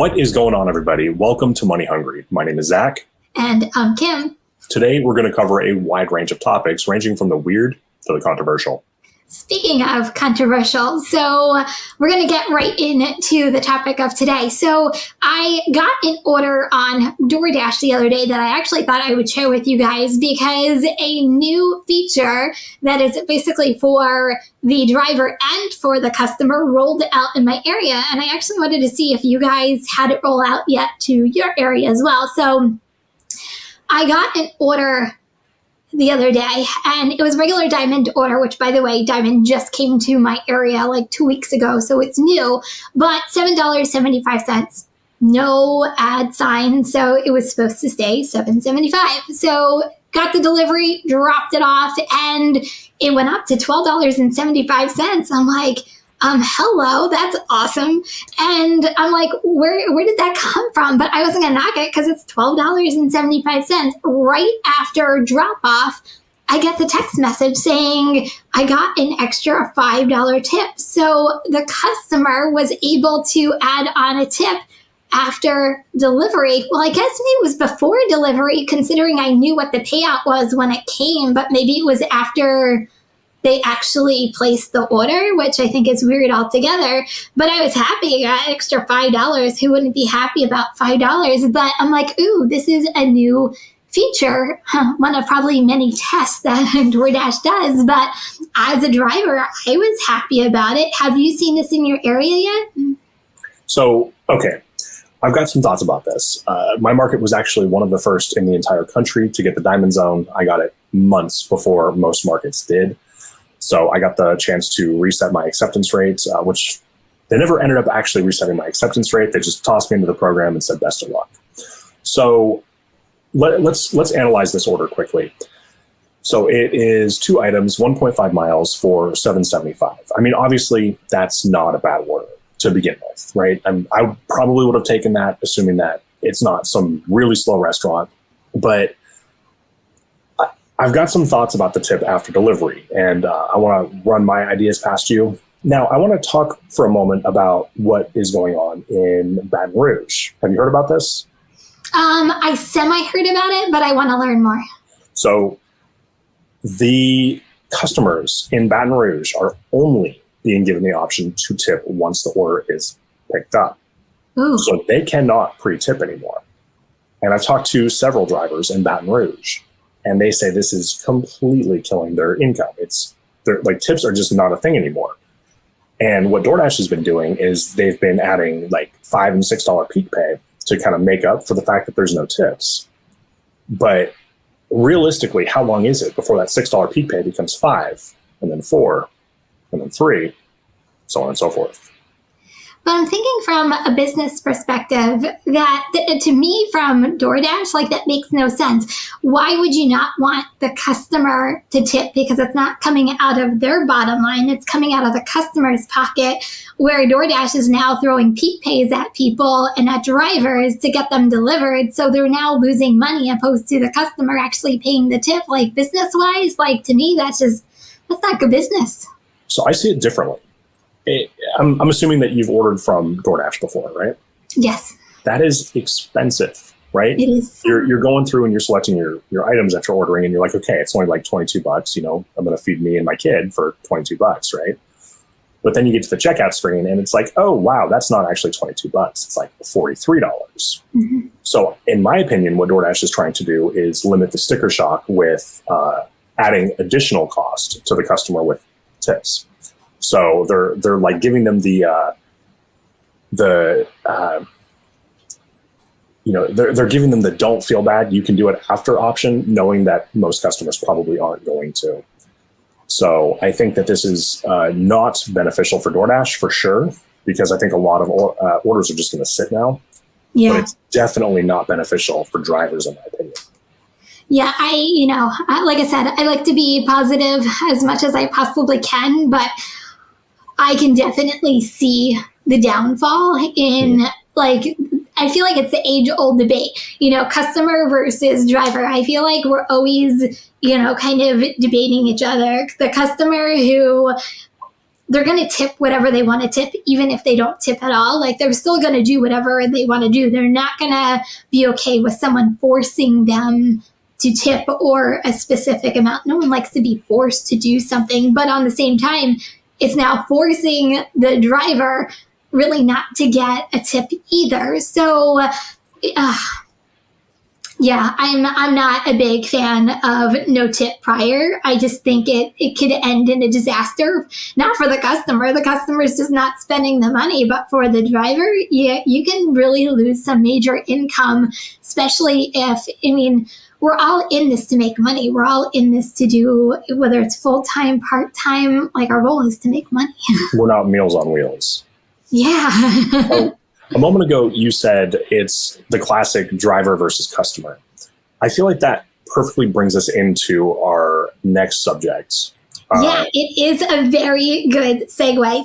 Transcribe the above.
What is going on, everybody? Welcome to Money Hungry. My name is Zach. And I'm Kim. Today, we're going to cover a wide range of topics, ranging from the weird to the controversial. Speaking of controversial, so we're going to get right into the topic of today. So I got an order on DoorDash the other day that I actually thought I would share with you guys because a new feature that is basically for the driver and for the customer rolled out in my area. And I actually wanted to see if you guys had it roll out yet to your area as well. So I got an order the other day, and it was regular diamond order, which, by the way, diamond just came to my area like 2 weeks ago, so it's new, but $7.75, no ad sign, so it was supposed to stay $7.75. So got the delivery, dropped it off, and it went up to $12.75. I'm like, hello, that's awesome. And I'm like, where did that come from? But I wasn't going to knock it because it's $12.75. Right after drop off, I get the text message saying I got an extra $5 tip. So the customer was able to add on a tip after delivery. Well, I guess maybe it was before delivery, considering I knew what the payout was when it came, but maybe it was after they actually placed the order, which I think is weird altogether. But I was happy. I got an extra $5. Who wouldn't be happy about $5? But I'm like, ooh, this is a new feature. One of probably many tests that DoorDash does. But as a driver, I was happy about it. Have you seen this in your area yet? So, okay. I've got some thoughts about this. My market was actually one of the first in the entire country to get the Diamond Zone. I got it months before most markets did. So I got the chance to reset my acceptance rate, which they never ended up actually resetting my acceptance rate. They just tossed me into the program and said, best of luck. So let's analyze this order quickly. So it is 2 items, 1.5 miles for $7.75. I mean, obviously, that's not a bad order to begin with, right? I probably would have taken that, assuming that it's not some really slow restaurant. But I've got some thoughts about the tip after delivery, and I want to run my ideas past you. Now, I want to talk for a moment about what is going on in Baton Rouge. Have you heard about this? I semi-heard about it, but I want to learn more. So the customers in Baton Rouge are only being given the option to tip once the order is picked up. Ooh. So they cannot pre-tip anymore. And I've talked to several drivers in Baton Rouge, and they say this is completely killing their income. Like tips are just not a thing anymore. And what DoorDash has been doing is they've been adding like $5 and $6 peak pay to kind of make up for the fact that there's no tips. But realistically, how long is it before that $6 peak pay becomes $5 and then $4 and then $3, so on and so forth? But I'm thinking from a business perspective that to me from DoorDash, like that makes no sense. Why would you not want the customer to tip? Because it's not coming out of their bottom line. It's coming out of the customer's pocket, where DoorDash is now throwing peak pays at people and at drivers to get them delivered. So they're now losing money opposed to the customer actually paying the tip. Like business wise, like to me, that's not good business. So I see it differently. I'm assuming that you've ordered from DoorDash before, right? Yes. That is expensive, right? It is. You're going through and you're selecting your items that you're ordering, and you're like, okay, it's only like $22. You know, I'm going to feed me and my kid for $22, right? But then you get to the checkout screen, and it's like, oh wow, that's not actually $22. It's like $43. Mm-hmm. So, in my opinion, what DoorDash is trying to do is limit the sticker shock with adding additional cost to the customer with tips. So they're like giving them they're giving them the don't feel bad, you can do it after option, knowing that most customers probably aren't going to. So I think that this is not beneficial for DoorDash for sure, because I think a lot of orders are just going to sit now. Yeah. But it's definitely not beneficial for drivers, in my opinion. Yeah, like I said, I like to be positive as much as I possibly can, but I can definitely see the downfall in, like, I feel like it's the age-old debate, customer versus driver. I feel like we're always, kind of debating each other. The customer who they're going to tip whatever they want to tip, even if they don't tip at all. Like, they're still going to do whatever they want to do. They're not going to be okay with someone forcing them to tip or a specific amount. No one likes to be forced to do something, but on the same time, it's now forcing the driver really not to get a tip either. So, yeah, I'm not a big fan of no tip prior. I just think it could end in a disaster, not for the customer. The customer's just not spending the money, but for the driver, you can really lose some major income, especially if, we're all in this to make money. We're all in this to do, whether it's full-time, part-time, like, our goal is to make money. We're not Meals on Wheels. Yeah. Oh, a moment ago, you said it's the classic driver versus customer. I feel like that perfectly brings us into our next subject. Yeah, it is a very good segue.